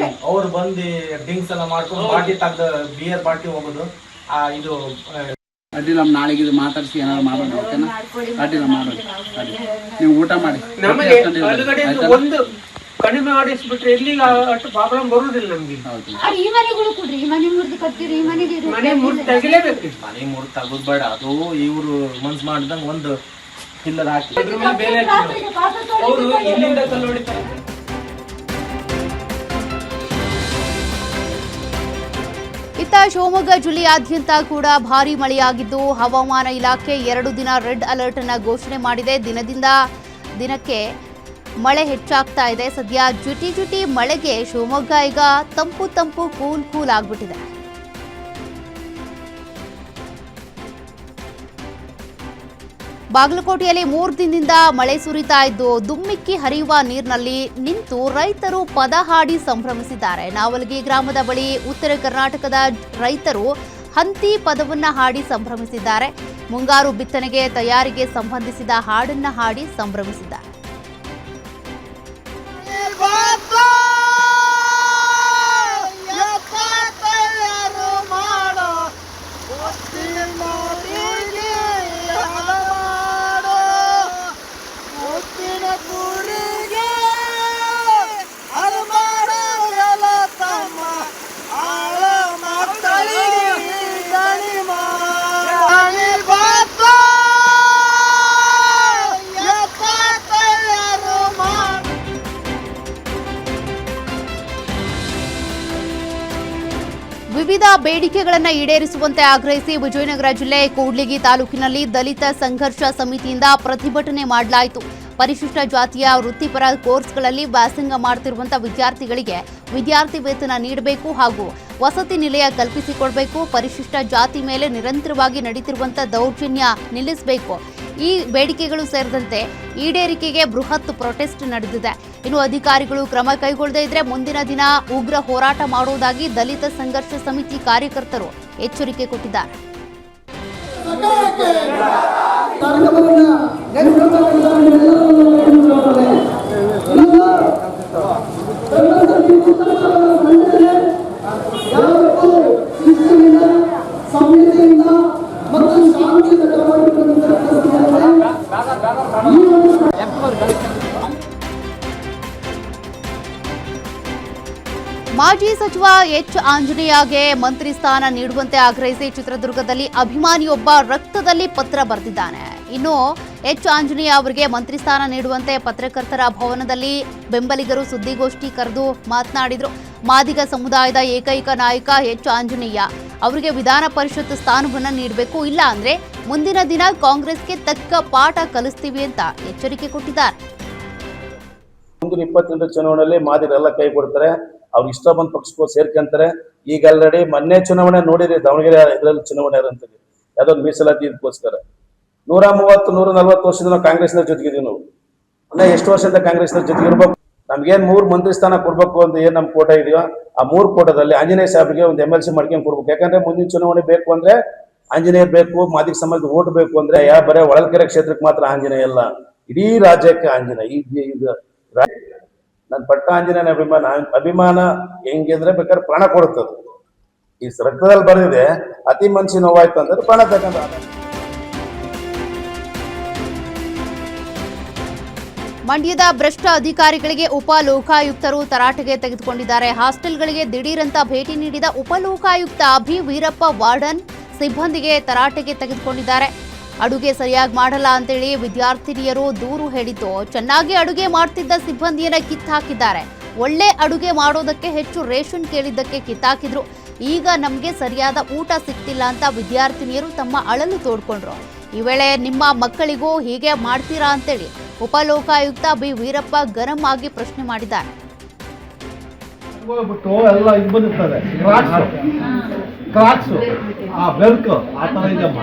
ಅವ್ರು ಬಂದು ಡ್ರಿಂಕ್ಸ್ ಎಲ್ಲ ಮಾಡ್ಕೊಂಡು ಬಾಟಿ ತೆಗ್ದು ಬಿಯರ್ ಬಾಟಿ ಹೋಗೋದು. ಇದು ಅಡ್ಡಿಲ್ಲ, ನಾಳೆಗೆ ಇದು ಮಾತಾಡಿಸಿ ಏನಾದ್ರು ಮಾಡೋಣ, ಓಕೆನಾ? ಅಡ್ಡಿಲ್ಲ, ಮಾಡೋಣ. ನೀವು ಊಟ ಮಾಡಿ. ನಮಗೆ ಒಂದು ಕಡಿಮೆ ಮಾಡಿಸ್ಬಿಟ್ರೆ ಎಲ್ಲಿಗೆ ಅಷ್ಟು ಪ್ರಾಬ್ಲಮ್ ಬರುವುದಿಲ್ಲ ನಮ್ಗೆ. ಮನೆ ಮುರ್ದು ತೆಗಿಲೇಬೇಕು. ಮನೆ ಮುರ್ದು ತೆಗೋದು ಬೇಡ, ಅದು ಇವ್ರು ಮನ್ಸು ಮಾಡ್ದಂಗೆ ಒಂದು ಪಿಲ್ಲರ್ ಹಾಕಿ ಅದ್ರ ಮೇಲೆ ಬೇರೆ ಅವರು ಇಲ್ಲಿಂದ ಕಲ್ಲು ಹೊಡಿತಾರೆ. ಇತ್ತ ಶಿವಮೊಗ್ಗ ಜಿಲ್ಲೆಯಾದ್ಯಂತ ಕೂಡ ಭಾರೀ ಮಳೆಯಾಗಿದ್ದು ಹವಾಮಾನ ಇಲಾಖೆ 2 ದಿನ ರೆಡ್ ಅಲರ್ಟ್ ಅನ್ನು ಘೋಷಣೆ ಮಾಡಿದೆ. ದಿನದಿಂದ ದಿನಕ್ಕೆ ಮಳೆ ಹೆಚ್ಚಾಗ್ತಾ ಇದೆ. ಸದ್ಯ ಜುಟಿ ಮಳೆಗೆ ಶಿವಮೊಗ್ಗ ಈಗ ತಂಪು ಕೂಲ್ ಆಗ್ಬಿಟ್ಟಿದೆ. ಬಾಗಲಕೋಟೆಯಲ್ಲಿ 3 ದಿನದಿಂದ ಮಳೆ ಸುರಿತಾ ಇದ್ದು ದುಮ್ಮಿಕ್ಕಿ ಹರಿಯುವ ನೀರಿನಲ್ಲಿ ನಿಂತು ರೈತರು ಪದ ಹಾಡಿ ಸಂಭ್ರಮಿಸಿದ್ದಾರೆ. ನಾವಲಗಿ ಗ್ರಾಮದ ಬಳಿ ಉತ್ತರ ಕರ್ನಾಟಕದ ರೈತರು ಹಂತಿ ಪದವನ್ನ ಹಾಡಿ ಸಂಭ್ರಮಿಸಿದ್ದಾರೆ. ಮುಂಗಾರು ಬಿತ್ತನೆಗೆ ತಯಾರಿಗೆ ಸಂಬಂಧಿಸಿದ ಹಾಡನ್ನ ಹಾಡಿ ಸಂಭ್ರಮಿಸಿದ್ದಾರೆ. ವಿವಿಧ ಬೇಡಿಕೆಗಳನ್ನು ಈಡೇರಿಸುವಂತೆ ಆಗ್ರಹಿಸಿ ವಿಜಯನಗರ ಜಿಲ್ಲೆ ಕೂಡ್ಲಿಗಿ ತಾಲೂಕಿನಲ್ಲಿ ದಲಿತ ಸಂಘರ್ಷ ಸಮಿತಿಯಿಂದ ಪ್ರತಿಭಟನೆ ಮಾಡಲಾಯಿತು. ಪರಿಶಿಷ್ಟ ಜಾತಿಯ ವೃತ್ತಿಪರ ಕೋರ್ಸ್ಗಳಲ್ಲಿ ವ್ಯಾಸಂಗ ಮಾಡುತ್ತಿರುವಂತಹ ವಿದ್ಯಾರ್ಥಿಗಳಿಗೆ ವಿದ್ಯಾರ್ಥಿ ವೇತನ ನೀಡಬೇಕು ಹಾಗೂ ವಸತಿ ನಿಲಯ ಕಲ್ಪಿಸಿಕೊಡಬೇಕು. ಪರಿಶಿಷ್ಟ ಜಾತಿ ಮೇಲೆ ನಿರಂತರವಾಗಿ ನಡೀತಿರುವಂತಹ ದೌರ್ಜನ್ಯ ನಿಲ್ಲಿಸಬೇಕು. ಈ ಬೇಡಿಕೆಗಳು ಸೇರಿದಂತೆ ಈಡೇರಿಕೆಗೆ ಬೃಹತ್ ಪ್ರೊಟೆಸ್ಟ್ ನಡೆದಿದೆ. ಇನ್ನು ಅಧಿಕಾರಿಗಳು ಕ್ರಮ ಕೈಗೊಳ್ಳದೇ ಇದ್ರೆ ಮುಂದಿನ ದಿನ ಉಗ್ರ ಹೋರಾಟ ಮಾಡುವುದಾಗಿ ದಲಿತ ಸಂಘರ್ಷ ಸಮಿತಿ ಕಾರ್ಯಕರ್ತರು ಎಚ್ಚರಿಕೆ ಕೊಟ್ಟಿದ್ದಾರೆ. ಮಾಜಿ ಸಚಿವ ಎಚ್ ಆಂಜನೇಯಗೆ ಮಂತ್ರಿ ಸ್ಥಾನ ನೀಡುವಂತೆ ಆಗ್ರಹಿಸಿ ಚಿತ್ರದುರ್ಗದಲ್ಲಿ ಅಭಿಮಾನಿಯೊಬ್ಬ ರಕ್ತದಲ್ಲಿ ಪತ್ರ ಬರೆದಿದ್ದಾನೆ. ಇನ್ನು ಎಚ್ ಆಂಜನೇಯ ಅವರಿಗೆ ಮಂತ್ರಿ ಸ್ಥಾನ ನೀಡುವಂತೆ ಪತ್ರಕರ್ತರ ಭವನದಲ್ಲಿ ಬೆಂಬಲಿಗರು ಸುದ್ದಿಗೋಷ್ಠಿ ಕರೆದು ಮಾತನಾಡಿದರು. ಮಾದಿಗ ಸಮುದಾಯದ ಏಕೈಕ ನಾಯಕ ಎಚ್ ಆಂಜನೇಯ ಅವರಿಗೆ ವಿಧಾನ ಪರಿಷತ್ ಸ್ಥಾನವನ್ನು ನೀಡಬೇಕು, ಇಲ್ಲ ಅಂದ್ರೆ ಮುಂದಿನ ದಿನ ಕಾಂಗ್ರೆಸ್ಗೆ ತಕ್ಕ ಪಾಠ ಕಲಿಸ್ತೀವಿ ಅಂತ ಎಚ್ಚರಿಕೆ ಕೊಟ್ಟಿದ್ದಾರೆ. ಮುಂದಿನ 22 ಚುನಾವಣೆಯಲ್ಲಿ ಮಾದಿಗರೆಲ್ಲ ಕೈ ಕೊಡ್ತಾರೆ, ಅವ್ರಿಗೆ ಇಷ್ಟ ಬಂದ ಪಕ್ಷಕ್ಕೂ ಸೇರ್ಕೊಂತಾರೆ. ಈಗ ಆಲ್ರೆಡಿ ಮೊನ್ನೆ ಚುನಾವಣೆ ನೋಡಿರಿ, ದಾವಣಗೆರೆ ಇದರಲ್ಲಿ ಚುನಾವಣೆ ಅಂತೇಳಿ ಯಾವ್ದೊಂದು ಮೀಸಲಾತಿ ಇದಕ್ಕೋಸ್ಕರ 130-140 ವರ್ಷದಿಂದ ನಾವು ಕಾಂಗ್ರೆಸ್ನ ಜೊತೆಗಿದೀವಿ. ನಾವು ಇನ್ನ ಎಷ್ಟು ವರ್ಷದಿಂದ ಕಾಂಗ್ರೆಸ್ನ ಜೊತೆಗೆ ಇರ್ಬೇಕು. ನಮ್ಗೇನ್ 3 ಮಂತ್ರಿ ಸ್ಥಾನ ಕೊಡ್ಬೇಕು ಅಂತ ಏನ್ ನಮ್ ಕೋಟ ಇದೆಯೋ ಆ 3 ಕೋಟದಲ್ಲಿ ಆಂಜನೇಯ ಸಾಹೇಬ್ರಿಗೆ ಒಂದು MLC ಮಾಡ್ಕೊಂಡು ಕೊಡ್ಬೇಕು. ಯಾಕಂದ್ರೆ ಮುಂದಿನ ಚುನಾವಣೆ ಬೇಕು ಅಂದ್ರೆ ಆಂಜನೇಯ ಬೇಕು, ಮಾದಿಗ ಸಮಾಜದ ಓಟ್ ಬೇಕು ಅಂದ್ರೆ ಬರೇ ಹೊಳಲ್ಕೆರೆ ಕ್ಷೇತ್ರಕ್ಕೆ ಮಾತ್ರ ಆಂಜನೇಯ ಅಲ್ಲ, ಇಡೀ ರಾಜ್ಯಕ್ಕೆ ಆಂಜನೇಯ. ಇದು ನನ್ ಪಟ್ಟ ಆಂಜನೇಯನ ಅಭಿಮಾನ ಹೆಂಗಿದ್ರೆ ಬೇಕಾದ್ರೆ ಪ್ರಾಣ ಕೊಡುತ್ತದೆ. ಈ ರಕ್ತದಲ್ಲಿ ಬರೆದಿದೆ, ಅತಿ ಮನಸ್ಸಿ ನೋವಾಯ್ತು ಅಂದ್ರೆ ಪ್ರಾಣ ತಗೊಂಡ. ಮಂಡ್ಯದ ಭ್ರಷ್ಟ ಅಧಿಕಾರಿಗಳಿಗೆ ಉಪ ಲೋಕಾಯುಕ್ತರು ತರಾಟೆಗೆ ತೆಗೆದುಕೊಂಡಿದ್ದಾರೆ. ಹಾಸ್ಟೆಲ್ಗಳಿಗೆ ದಿಢೀರಂತ ಭೇಟಿ ನೀಡಿದ ಉಪ ಲೋಕಾಯುಕ್ತ ಅಭಿ ವೀರಪ್ಪ ವಾರ್ಡನ್ ಸಿಬ್ಬಂದಿಗೆ ತರಾಟೆಗೆ ತೆಗೆದುಕೊಂಡಿದ್ದಾರೆ. ಅಡುಗೆ ಸರಿಯಾಗಿ ಮಾಡಲ್ಲ ಅಂತೇಳಿ ವಿದ್ಯಾರ್ಥಿನಿಯರು ದೂರು ಹೇಳಿದ್ದು, ಚೆನ್ನಾಗಿ ಅಡುಗೆ ಮಾಡ್ತಿದ್ದ ಸಿಬ್ಬಂದಿಯನ್ನ ಕಿತ್ತಾಕಿದ್ದಾರೆ. ಒಳ್ಳೆ ಅಡುಗೆ ಮಾಡೋದಕ್ಕೆ ಹೆಚ್ಚು ರೇಷನ್ ಕೇಳಿದ್ದಕ್ಕೆ ಕಿತ್ತಾಕಿದ್ರು. ಈಗ ನಮಗೆ ಸರಿಯಾದ ಊಟ ಸಿಗ್ತಿಲ್ಲ ಅಂತ ವಿದ್ಯಾರ್ಥಿನಿಯರು ತಮ್ಮ ಅಳಲು ತೋಡ್ಕೊಂಡ್ರು. ಈ ವೇಳೆ ನಿಮ್ಮ ಮಕ್ಕಳಿಗೂ ಹೀಗೆ ಮಾಡ್ತೀರಾ ಅಂತೇಳಿ ಉಪ ಲೋಕಾಯುಕ್ತ ಬಿ ವೀರಪ್ಪ ಗರಂ ಆಗಿ ಪ್ರಶ್ನೆ ಮಾಡಿದ್ದಾರೆ. ಎಲ್ಲ ಇದು ಬಂದಿರ್ತದೆ, ಕ್ರಾಕ್ಸ್ ಆ ಬೆಲ್ಕ್ ಆ ತರ ಇದೆಯಮ್ಮ.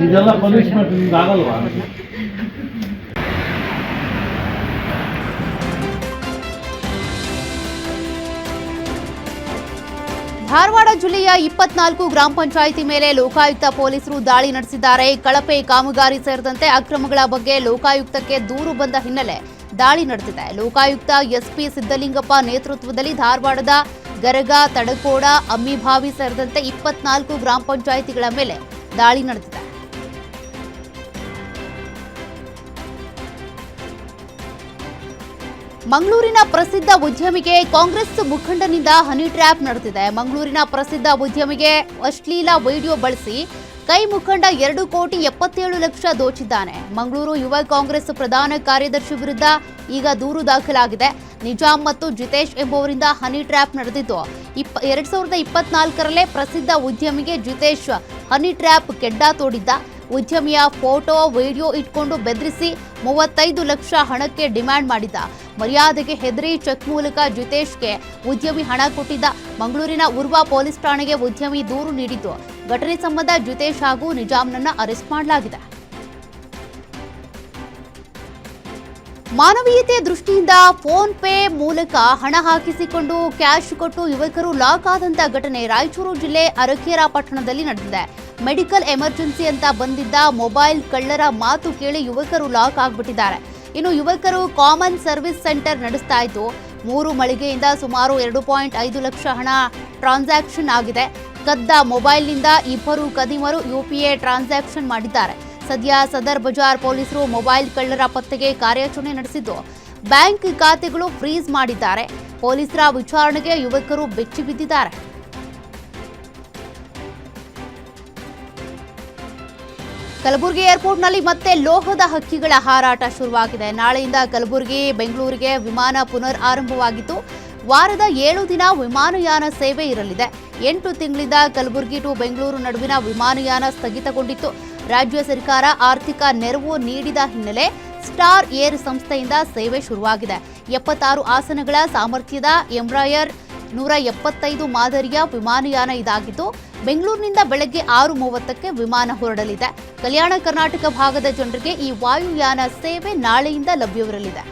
ಇದೆಲ್ಲ ಪನಿಷ್ಮೆಂಟ್ ನಿಮ್ಗೆ ಆಗಲ್ವಾ? ಧಾರವಾಡ ಜಿಲ್ಲೆಯ 24 ಗ್ರಾಮ ಪಂಚಾಯಿತಿ ಮೇಲೆ ಲೋಕಾಯುಕ್ತ ಪೊಲೀಸರು ದಾಳಿ ನಡೆಸಿದ್ದಾರೆ. ಕಳಪೆ ಕಾಮಗಾರಿ ಸೇರಿದಂತೆ ಅಕ್ರಮಗಳ ಬಗ್ಗೆ ಲೋಕಾಯುಕ್ತಕ್ಕೆ ದೂರು ಬಂದ ಹಿನ್ನೆಲೆ ದಾಳಿ ನಡೆದಿದೆ. ಲೋಕಾಯುಕ್ತ ಎಸ್ಪಿ ಸಿದ್ದಲಿಂಗಪ್ಪ ನೇತೃತ್ವದಲ್ಲಿ ಧಾರವಾಡದ ಗರಗ, ತಡಕೋಡ, ಅಮ್ಮಿಭಾವಿ ಸೇರಿದಂತೆ 24 ಗ್ರಾಮ ಪಂಚಾಯಿತಿಗಳ ಮೇಲೆ ದಾಳಿ ನಡೆದಿದೆ. ಮಂಗಳೂರಿನ ಪ್ರಸಿದ್ಧ ಉದ್ಯಮಿಗೆ ಕಾಂಗ್ರೆಸ್ ಮುಖಂಡನಿಂದ ಹನಿ ಟ್ರ್ಯಾಪ್ ನಡೆದಿದೆ. ಮಂಗಳೂರಿನ ಪ್ರಸಿದ್ಧ ಉದ್ಯಮಿಗೆ ಅಶ್ಲೀಲ ವಿಡಿಯೋ ಬಳಸಿ ಕೈ ಮುಖಂಡ 2,77,00,000 ದೋಚಿದ್ದಾನೆ. ಮಂಗಳೂರು ಯುವ ಕಾಂಗ್ರೆಸ್ ಪ್ರಧಾನ ಕಾರ್ಯದರ್ಶಿ ವಿರುದ್ಧ ಈಗ ದೂರು ದಾಖಲಾಗಿದೆ. ನಿಜಾಮ್ ಮತ್ತು ಜಿತೇಶ್ ಎಂಬುವರಿಂದ ಹನಿ ಟ್ರ್ಯಾಪ್ ನಡೆದಿದ್ದು 2024ರಲ್ಲೇ ಪ್ರಸಿದ್ಧ ಉದ್ಯಮಿಗೆ ಜಿತೇಶ್ ಹನಿ ಟ್ರ್ಯಾಪ್ ಕೆಡ್ಡ ತೋಡಿದ್ದ. ಉದ್ಯಮಿಯ ಫೋಟೋ ವಿಡಿಯೋ ಇಟ್ಕೊಂಡು ಬೆದರಿಸಿ 35 ಲಕ್ಷ ಹಣಕ್ಕೆ ಡಿಮ್ಯಾಂಡ್ ಮಾಡಿದ್ದ. ಮರ್ಯಾದೆಗೆ ಹೆದರಿ ಚೆಕ್ ಮೂಲಕ ಜಿತೇಶ್ಗೆ ಉದ್ಯಮಿ ಹಣ ಕೊಟ್ಟಿದ್ದ. ಮಂಗಳೂರಿನ ಉರ್ವಾ ಪೊಲೀಸ್ ಠಾಣೆಗೆ ಉದ್ಯಮಿ ದೂರು ನೀಡಿದ್ದು, ಘಟನೆ ಸಂಬಂಧ ಜಿತೇಶ್ ಹಾಗೂ ನಿಜಾಮ್ನನ್ನ ಅರೆಸ್ಟ್ ಮಾಡಲಾಗಿದೆ. ಮಾನವೀಯತೆ ದೃಷ್ಟಿಯಿಂದ ಫೋನ್ ಪೇ ಮೂಲಕ ಹಣ ಹಾಕಿಸಿಕೊಂಡು ಕ್ಯಾಶ್ ಕೊಟ್ಟು ಯುವಕರು ಲಾಕ್ ಆದಂತ ಘಟನೆ ರಾಯಚೂರು ಜಿಲ್ಲೆ ಅರಕೇರಾ ಪಟ್ಟಣದಲ್ಲಿ ನಡೆದಿದೆ. ಮೆಡಿಕಲ್ ಎಮರ್ಜೆನ್ಸಿ ಅಂತ ಬಂದಿದ್ದ ಮೊಬೈಲ್ ಕಳ್ಳರ ಮಾತು ಕೇಳಿ ಯುವಕರು ಲಾಕ್ ಆಗಿಬಿಟ್ಟಿದ್ದಾರೆ. ಇನ್ನು ಯುವಕರು ಕಾಮನ್ ಸರ್ವಿಸ್ ಸೆಂಟರ್ ನಡೆಸ್ತಾ ಇದ್ದು, 3 ಮಳಿಗೆಯಿಂದ ಸುಮಾರು 2.5 ಲಕ್ಷ ಹಣ ಟ್ರಾನ್ಸಾಕ್ಷನ್ ಆಗಿದೆ. ಕದ್ದ ಮೊಬೈಲ್ನಿಂದ 2 ಕದಿಮರು UPA ಟ್ರಾನ್ಸಾಕ್ಷನ್ ಮಾಡಿದ್ದಾರೆ. ಸದ್ಯ ಸದರ್ ಬಜಾರ್ ಪೊಲೀಸರು ಮೊಬೈಲ್ ಕಳ್ಳರ ಪತ್ತೆಗೆ ಕಾರ್ಯಾಚರಣೆ ನಡೆಸಿದ್ದು, ಬ್ಯಾಂಕ್ ಖಾತೆಗಳು ಫ್ರೀಸ್ ಮಾಡಿದ್ದಾರೆ. ಪೊಲೀಸರ ವಿಚಾರಣೆಗೆ ಯುವಕರು ಬೆಚ್ಚಿ ಬಿದ್ದಿದ್ದಾರೆ. ಕಲಬುರಗಿ ಏರ್ಪೋರ್ಟ್ನಲ್ಲಿ ಮತ್ತೆ ಲೋಹದ ಹಕ್ಕಿಗಳ ಹಾರಾಟ ಶುರುವಾಗಿದೆ. ನಾಳೆಯಿಂದ ಕಲಬುರಗಿ ಬೆಂಗಳೂರಿಗೆ ವಿಮಾನ ಪುನರ್ ಆರಂಭವಾಗಿತ್ತು. ವಾರದ 7 ದಿನ ವಿಮಾನಯಾನ ಸೇವೆ ಇರಲಿದೆ. 8 ತಿಂಗಳಿಂದ ಕಲಬುರಗಿ ಟು ಬೆಂಗಳೂರು ನಡುವಿನ ವಿಮಾನಯಾನ ಸ್ಥಗಿತಗೊಂಡಿತ್ತು. ರಾಜ್ಯ ಸರ್ಕಾರ ಆರ್ಥಿಕ ನೆರವು ನೀಡಿದ ಹಿನ್ನೆಲೆ ಸ್ಟಾರ್ ಏರ್ ಸಂಸ್ಥೆಯಿಂದ ಸೇವೆ ಶುರುವಾಗಿದೆ. 76 ಆಸನಗಳ ಸಾಮರ್ಥ್ಯದ ಎಂಬ್ರಾಯರ್ 175 ಮಾದರಿಯ ವಿಮಾನಯಾನ ಇದಾಗಿದ್ದು, ಬೆಂಗಳೂರಿನಿಂದ ಬೆಳಗ್ಗೆ 6:30ಕ್ಕೆ ವಿಮಾನ ಹೊರಡಲಿದೆ. ಕಲ್ಯಾಣ ಕರ್ನಾಟಕ ಭಾಗದ ಜನರಿಗೆ ಈ ವಾಯುಯಾನ ಸೇವೆ ನಾಳೆಯಿಂದ ಲಭ್ಯವಿರಲಿದೆ.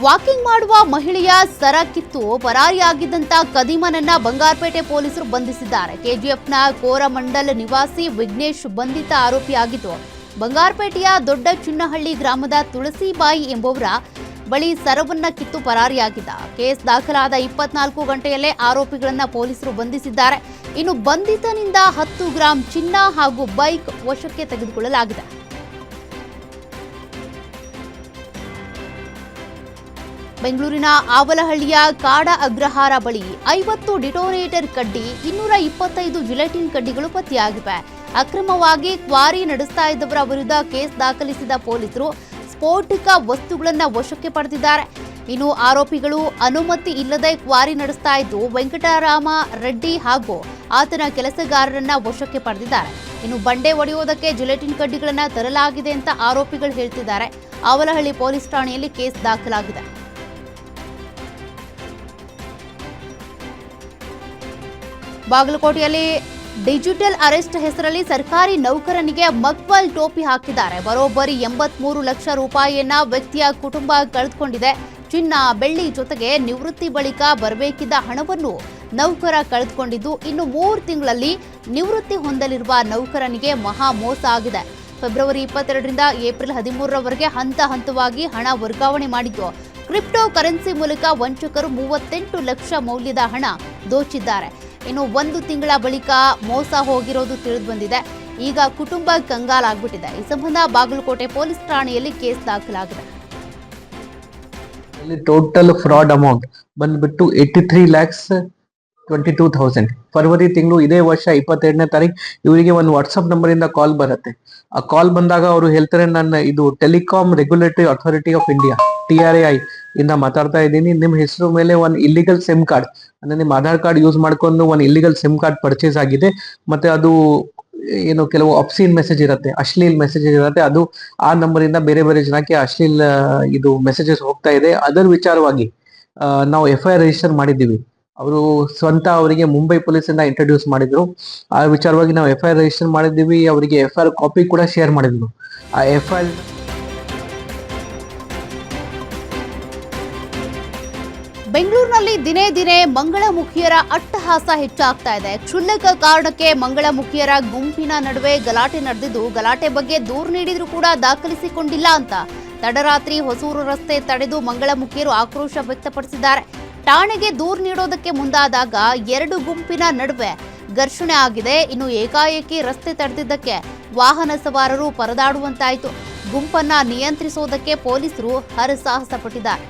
ವಾಕಿಂಗ್ ಮಾಡುವ ಮಹಿಳೆಯ ಸರ ಕಿತ್ತು ಪರಾರಿಯಾಗಿದ್ದಂತ ಕದೀಮನನ್ನ ಬಂಗಾರಪೇಟೆ ಪೊಲೀಸರು ಬಂಧಿಸಿದ್ದಾರೆ. ಕೆಜಿಎಫ್ನ ಕೋರಮಂಡಲ್ ನಿವಾಸಿ ವಿಘ್ನೇಶ್ ಬಂಧಿತ ಆರೋಪಿಯಾಗಿದ್ದು, ಬಂಗಾರಪೇಟೆಯ ದೊಡ್ಡ ಚಿನ್ನಹಳ್ಳಿ ಗ್ರಾಮದ ತುಳಸಿಬಾಯಿ ಎಂಬುವರ ಬಳಿ ಸರವನ್ನ ಕಿತ್ತು ಪರಾರಿಯಾಗಿದ್ದ. ಕೇಸ್ ದಾಖಲಾದ 24 ಗಂಟೆಯಲ್ಲೇ ಆರೋಪಿಗಳನ್ನ ಪೊಲೀಸರು ಬಂಧಿಸಿದ್ದಾರೆ. ಇನ್ನು ಬಂಧಿತನಿಂದ 10 ಗ್ರಾಂ ಚಿನ್ನ ಹಾಗೂ ಬೈಕ್ ವಶಕ್ಕೆ ತೆಗೆದುಕೊಳ್ಳಲಾಗಿದೆ. ಬೆಂಗಳೂರಿನ ಆವಲಹಳ್ಳಿಯ ಕಾಡ ಅಗ್ರಹಾರ ಬಳಿ 50 ಡಿಟೋನೇಟರ್ ಕಡ್ಡಿ, 225 ಜಿಲೆಟಿನ್ ಕಡ್ಡಿಗಳು ಪತ್ತೆಯಾಗಿವೆ. ಅಕ್ರಮವಾಗಿ ಕ್ವಾರಿ ನಡೆಸ್ತಾ ಇದ್ದವರ ವಿರುದ್ಧ ಕೇಸ್ ದಾಖಲಿಸಿದ ಪೊಲೀಸರು ಸ್ಫೋಟಕ ವಸ್ತುಗಳನ್ನು ವಶಕ್ಕೆ ಪಡೆದಿದ್ದಾರೆ. ಇನ್ನು ಆರೋಪಿಗಳು ಅನುಮತಿ ಇಲ್ಲದೆ ಕ್ವಾರಿ ನಡೆಸ್ತಾ ಇದ್ದು, ವೆಂಕಟರಾಮ ರೆಡ್ಡಿ ಹಾಗೂ ಆತನ ಕೆಲಸಗಾರರನ್ನ ವಶಕ್ಕೆ ಪಡೆದಿದ್ದಾರೆ. ಇನ್ನು ಬಂಡೆ ಒಡೆಯುವುದಕ್ಕೆ ಜಿಲೆಟಿನ್ ಕಡ್ಡಿಗಳನ್ನು ತರಲಾಗಿದೆ ಅಂತ ಆರೋಪಿಗಳು ಹೇಳ್ತಿದ್ದಾರೆ. ಆವಲಹಳ್ಳಿ ಪೊಲೀಸ್ ಠಾಣೆಯಲ್ಲಿ ಕೇಸ್ ದಾಖಲಾಗಿದೆ. ಬಾಗಲಕೋಟೆಯಲ್ಲಿ ಡಿಜಿಟಲ್ ಅರೆಸ್ಟ್ ಹೆಸರಲ್ಲಿ ಸರ್ಕಾರಿ ನೌಕರನಿಗೆ ಮಕ್ಬಲ್ ಟೋಪಿ ಹಾಕಿದ್ದಾರೆ. ಬರೋಬ್ಬರಿ 83 ಲಕ್ಷ ರೂಪಾಯಿಯನ್ನ ವ್ಯಕ್ತಿಯ ಕುಟುಂಬ ಕಳೆದುಕೊಂಡಿದೆ. ಚಿನ್ನ, ಬೆಳ್ಳಿ ಜೊತೆಗೆ ನಿವೃತ್ತಿ ಬಳಿಕ ಬರಬೇಕಿದ್ದ ಹಣವನ್ನು ನೌಕರ ಕಳೆದುಕೊಂಡಿದ್ದು, ಇನ್ನು 3 ತಿಂಗಳಲ್ಲಿ ನಿವೃತ್ತಿ ಹೊಂದಲಿರುವ ನೌಕರನಿಗೆ ಮಹಾ ಮೋಸ ಆಗಿದೆ. ಫೆಬ್ರವರಿ 22ರಿಂದ ಏಪ್ರಿಲ್ 13ರವರೆಗೆ ಹಂತ ಹಂತವಾಗಿ ಹಣ ವರ್ಗಾವಣೆ ಮಾಡಿದ್ದು, ಕ್ರಿಪ್ಟೋ ಕರೆನ್ಸಿ ಮೂಲಕ ವಂಚಕರು 38 ಲಕ್ಷ ಮೌಲ್ಯದ ಹಣ ದೋಚಿದ್ದಾರೆ. ಇನ್ನು 1 ತಿಂಗಳ ಬಳಿಕ ಮೋಸ ಹೋಗಿರೋದು ತಿಳಿದು ಬಂದಿದೆ. ಈಗ ಕುಟುಂಬ ಕಂಗಾಲಾಗ್ಬಿಟ್ಟಿದೆ. ಈ ಸಂಬಂಧ ಬಾಗಲಕೋಟೆ ಪೊಲೀಸ್ ಠಾಣೆಯಲ್ಲಿ ಕೇಸ್ ದಾಖಲಾಗಿದೆ. ಟೋಟಲ್ ಫ್ರಾಡ್ ಅಮೌಂಟ್ ಬಂದ್ಬಿಟ್ಟು 83,22,000. ಫೆಬ್ರವರಿ ತಿಂಗಳು ಇದೇ ವರ್ಷ 22ನೇ ತಾರೀಕು ಇವರಿಗೆ ಒಂದು ವಾಟ್ಸ್ಆಪ್ ನಂಬರ್ ಇಂದ ಕಾಲ್ ಬರುತ್ತೆ. ಆ ಕಾಲ್ ಬಂದಾಗ ಅವರು ಹೇಳ್ತಾರೆ, ನಾನು ಇದು telecom regulatory authority of India TRAI ಇಂದ ಮಾತಾಡ್ತಾ ಇದ್ದೀನಿ. ನಿಮ್ಮ ಹೆಸರು ಮೇಲೆ ಒಂದು ಇಲ್ಲಿಗಲ್ ಸಿಮ್ ಕಾರ್ಡ್ ಅಂದ್ರೆ ನಿಮ್ಮ ಆಧಾರ್ ಕಾರ್ಡ್ ಯೂಸ್ ಮಾಡ್ಕೊಂಡು ಒಂದು ಇಲ್ಲಿಗಲ್ ಸಿಮ್ ಕಾರ್ಡ್ ಪರ್ಚೇಸ್ ಆಗಿದೆ. ಮತ್ತೆ ಅದು ಏನು ಕೆಲವು ಅಬ್ಸೀನ್ ಮೆಸೇಜ್ ಇರುತ್ತೆ, ಅಶ್ಲೀಲ್ ಮೆಸೇಜ್ ಇರುತ್ತೆ, ಅದು ಆ ನಂಬರ್ ಇಂದ ಬೇರೆ ಬೇರೆ ಜನಕ್ಕೆ ಅಶ್ಲೀಲ್ ಇದು ಮೆಸೇಜಸ್ ಹೋಗ್ತಾ ಇದೆ. ಅದರ ವಿಚಾರವಾಗಿ ನಾವು FIR ರಿಜಿಸ್ಟರ್ ಮಾಡಿದ್ದೀವಿ. ಅವರು ಸ್ವಂತ ಅವರಿಗೆ ಮುಂಬೈ ಪೊಲೀಸಿಂದ ಇಂಟ್ರೊಡ್ಯೂಸ್ ಮಾಡಿದ್ರು. ಆ ವಿಚಾರವಾಗಿ ನಾವು FIR ರಿಜಿಸ್ಟರ್ ಮಾಡಿದ್ದೀವಿ. ಅವರಿಗೆ FIR ಕಾಪಿ ಕೂಡ ಶೇರ್ ಮಾಡಿದ್ರು. ಆ FIR ಬೆಂಗಳೂರಿನಲ್ಲಿ ದಿನೇ ದಿನೇ ಮಂಗಳಮುಖಿಯರ ಅಟ್ಟಹಾಸ ಹೆಚ್ಚಾಗ್ತಾ ಇದೆ. ಕ್ಷುಲ್ಲಕ ಕಾರಣಕ್ಕೆ ಮಂಗಳಮುಖಿಯರ ಗುಂಪಿನ ನಡುವೆ ಗಲಾಟೆ ನಡೆದಿದ್ದು, ಗಲಾಟೆ ಬಗ್ಗೆ ದೂರು ನೀಡಿದ್ರೂ ಕೂಡ ದಾಖಲಿಸಿಕೊಂಡಿಲ್ಲ ಅಂತ ತಡರಾತ್ರಿ ಹೊಸೂರು ರಸ್ತೆ ತಡೆದು ಮಂಗಳಮುಖಿಯರು ಆಕ್ರೋಶ ವ್ಯಕ್ತಪಡಿಸಿದ್ದಾರೆ. ಠಾಣೆಗೆ ದೂರು ನೀಡೋದಕ್ಕೆ ಮುಂದಾದಾಗ 2 ಗುಂಪಿನ ನಡುವೆ ಘರ್ಷಣೆ ಆಗಿದೆ. ಇನ್ನು ಏಕಾಏಕಿ ರಸ್ತೆ ತಡೆದಿದ್ದಕ್ಕೆ ವಾಹನ ಸವಾರರು ಪರದಾಡುವಂತಾಯಿತು. ಗುಂಪನ್ನ ನಿಯಂತ್ರಿಸೋದಕ್ಕೆ ಪೊಲೀಸರು ಹರಸಾಹಸ ಪಟ್ಟಿದ್ದಾರೆ.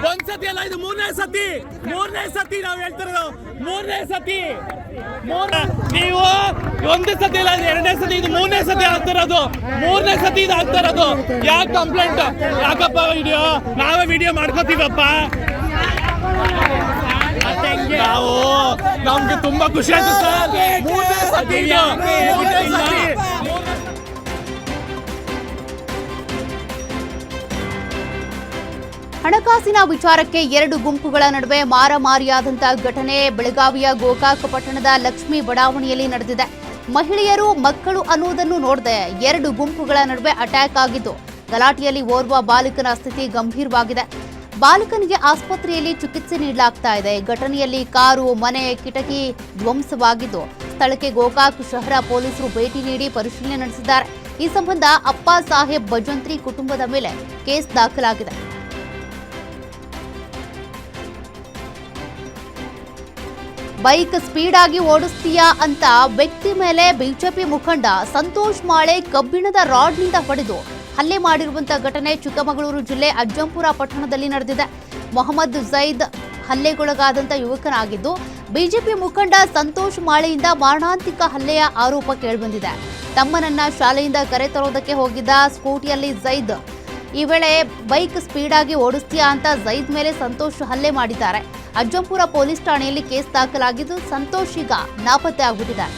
ಒಂದ್ಸತಿ ಅಲ್ಲ, ಇದು ಮೂರನೇ ಸತಿ ನಾವು ಹೇಳ್ತಿರೋದು. ಮೂರನೇ ಸತಿ ನೀವು ಒಂದೇ ಸತಿ ಇಲ್ಲ, ಎರಡನೇ ಸತಿ, ಇದು ಮೂರನೇ ಸತಿ ಆಗ್ತಿರೋದು. ಮೂರನೇ ಸತಿ ಇದು ಆಗ್ತಿರೋದು. ಯಾಕೆ ಕಂಪ್ಲೇಂಟ್? ಯಾಕಪ್ಪ ವಿಡಿಯೋ? ನಾವೇ ವಿಡಿಯೋ ಮಾಡ್ಕೋತೀವಪ್ಪ. ನಾವು ನಮ್ಗೆ ತುಂಬಾ ಖುಷಿ ಆಯ್ತು ಸರ್. ಮೂರನೇ ಸತಿ ಇದು. ಮೂರನೇ ಸತಿ. ಹಣಕಾಸಿನ ವಿಚಾರಕ್ಕೆ ಎರಡು ಗುಂಪುಗಳ ನಡುವೆ ಮಾರಾಮಾರಿಯಾದಂಥ ಘಟನೆ ಬೆಳಗಾವಿಯ ಗೋಕಾಕ ಪಟ್ಟಣದ ಲಕ್ಷ್ಮೀ ಬಡಾವಣೆಯಲ್ಲಿ ನಡೆದಿದೆ. ಮಹಿಳೆಯರು, ಮಕ್ಕಳು ಅನ್ನುವುದನ್ನು ನೋಡದೆ ಎರಡು ಗುಂಪುಗಳ ನಡುವೆ ಅಟ್ಯಾಕ್ ಆಗಿದ್ದು, ಗಲಾಟೆಯಲ್ಲಿ ಓರ್ವ ಬಾಲಕನ ಸ್ಥಿತಿ ಗಂಭೀರವಾಗಿದೆ. ಬಾಲಕನಿಗೆ ಆಸ್ಪತ್ರೆಯಲ್ಲಿ ಚಿಕಿತ್ಸೆ ನೀಡಲಾಗ್ತಾ ಇದೆ. ಘಟನೆಯಲ್ಲಿ ಕಾರು, ಮನೆ, ಕಿಟಕಿ ಧ್ವಂಸವಾಗಿದ್ದು, ಸ್ಥಳಕ್ಕೆ ಗೋಕಾಕ್ ಶಹರ ಪೊಲೀಸರು ಭೇಟಿ ನೀಡಿ ಪರಿಶೀಲನೆ ನಡೆಸಿದ್ದಾರೆ. ಈ ಸಂಬಂಧ ಅಪ್ಪ ಸಾಹೇಬ್ ಭಜಂತ್ರಿ ಕುಟುಂಬದ ಮೇಲೆ ಕೇಸ್ ದಾಖಲಾಗಿದೆ. ಬೈಕ್ ಸ್ಪೀಡ್ ಆಗಿ ಓಡಿಸ್ತೀಯಾ ಅಂತ ವ್ಯಕ್ತಿ ಮೇಲೆ ಬಿಜೆಪಿ ಮುಖಂಡ ಸಂತೋಷ್ ಮಾಳೆ ಕಬ್ಬಿಣದ ರಾಡ್ನಿಂದ ಹೊಡೆದು ಹಲ್ಲೆ ಮಾಡಿರುವಂತಹ ಘಟನೆ ಚಿಕ್ಕಮಗಳೂರು ಜಿಲ್ಲೆ ಅಜ್ಜಂಪುರ ಪಟ್ಟಣದಲ್ಲಿ ನಡೆದಿದೆ. ಮೊಹಮ್ಮದ್ ಜೈದ್ ಹಲ್ಲೆಗೊಳಗಾದಂಥ ಯುವಕನಾಗಿದ್ದು, ಬಿಜೆಪಿ ಮುಖಂಡ ಸಂತೋಷ್ ಮಾಳೆಯಿಂದ ಮಾರಣಾಂತಿಕ ಹಲ್ಲೆಯ ಆರೋಪ ಕೇಳಿಬಂದಿದೆ. ತಮ್ಮನನ್ನ ಶಾಲೆಯಿಂದ ಕರೆತರೋದಕ್ಕೆ ಹೋಗಿದ್ದ ಸ್ಕೂಟಿಯಲ್ಲಿ ಜೈದ್ ಈ ವೇಳೆ ಬೈಕ್ ಸ್ಪೀಡ್ ಆಗಿ ಓಡಿಸ್ತೀಯಾ ಅಂತ ಜೈದ್ ಮೇಲೆ ಸಂತೋಷ್ ಹಲ್ಲೆ ಮಾಡಿದ್ದಾರೆ. ಅಜ್ಜಂಪುರ ಪೊಲೀಸ್ ಠಾಣೆಯಲ್ಲಿ ಕೇಸ್ ದಾಖಲಾಗಿದ್ದು, ಸಂತೋಷ್ ಈಗ ನಾಪತ್ತೆ ಆಗಿಬಿಟ್ಟಿದ್ದಾರೆ.